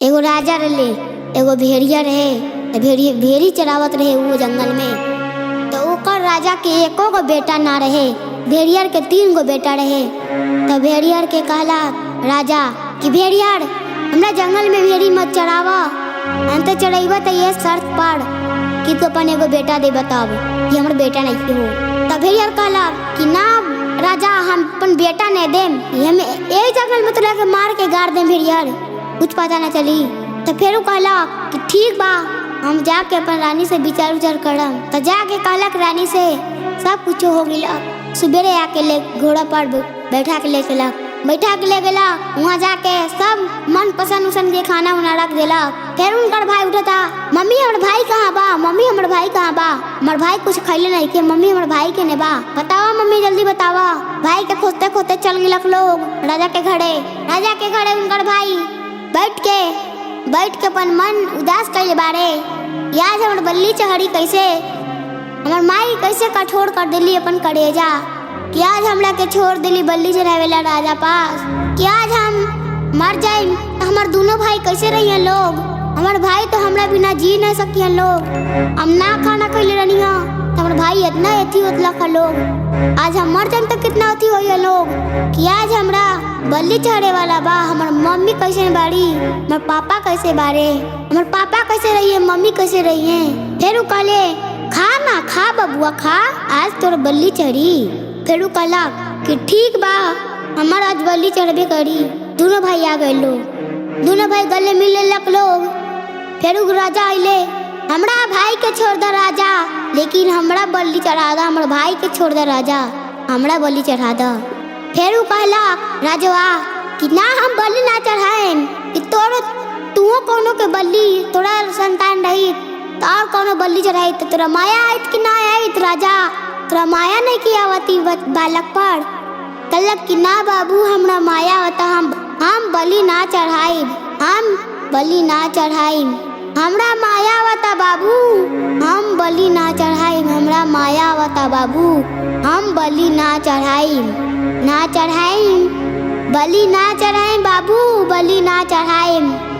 एगो राजा रहे, एगो भेड़िया रहे। भेड़ी चरावत रहे वो जंगल में। तो ओकर राजा के एको गो बेटा ना रहे, भेड़ियर के 3 गो बेटा रहे। तो भेड़ियर के कहला राजा कि भेड़ियर हमरा जंगल में भेड़ी मत चरावा, अंत चढ़ाइबा तो ये शर्त पर कि तू अपन एगो बेटा दे बताब कि हमर बेटा नहीं हो। तब भेड़ियर कहला कि ना राजा, हम अपन बेटा नहीं देम, हम एक जंगल में तो मार के गाड़ देम भेड़ियर, कुछ पता ना चली। तो फिर कहला कि ठीक बा, हम जाके अपन रानी से विचार उचार करम। तो जाके कहलक रानी से सब कुछ हो गया। सुबेरे आके ले घोड़ा पर बैठा के ले चला, बैठा के ले गेला। वहाँ जाके सब मन पसंद उसन के खाना उना रख देला। फिर उनकर भाई उठता, मम्मी हमर भाई कहाँ बा, मम्मी हमर भाई कहाँ बा, हमर भाई कुछ खैले नहीं के, मम्मी हमर भाई के ने बा, बतावा मम्मी जल्दी बतावा। भाई के खोजते खोजते चल गेलक लोग राजा के घरे। राजा के घरे उनकर भाई बैठ के अपन मन उदास कैले बारे। याद हमर बल्ली चढ़ी कैसे, हमर माई कैसे कठोर कर दिली अपन करेजा, कि आज हमरा के छोड़ दिली बल्ली चढ़ावेला राजा पास, कि आज हम मर जाए तो हमार दोनों भाई कैसे रहिए लोग, हमार भाई तो हमरा बिना जी नहीं सकिए लोग। हम ना खाना खैले रहनी तो हमार भाई इतना एथी उतला खा लोग, आज हम मर जाए तो कितना अथी होइए लोग, कि आज हमरा बल्ली चढ़े वाला बा। हमार मम्मी कैसे बाड़ी, हमार पापा कैसे बारे, हमार पापा कैसे रहिए, मम्मी कैसे रहिए। फिर वो कहले खा ना खा बबुआ खा, आज तोर बल्ली चढ़ी। फिर वो कहला कि ठीक बा, हमार आज बल्ली चढ़बे करी। दोनों भाई आ गए लोग, दोनों भाई गले मिले लग लोग। फिर वो राजा आइले, हमरा भाई के छोड़ दे राजा, लेकिन हमरा बल्ली चढ़ा दा, हमारे भाई के छोड़ दे राजा, हमरा बल्ली चढ़ा दा। फिर वो कहला राजवा कि ना हम बल्ली ना चढ़ाएम, कि तू कोनो के बल्ली तोरा संतान रही और कोनो बल्ली चढ़ाई तो तोरा माया आयत कि ना आयत राजा, तोरा माया नहीं की आवती बालक पर। कहलक कि ना बाबू हमरा माया आवता, हम बलि ना चढ़ाइब, हम बलि ना चढ़ाइब, हमरा माया आवता बाबू, हम बलि ना चढ़ाइब, हमरा माया आवता बाबू, हम बलि ना चढ़ाइब, ना चढ़ाइब, बलि ना चढ़ाइब बाबू, बलि ना चढ़ाइब।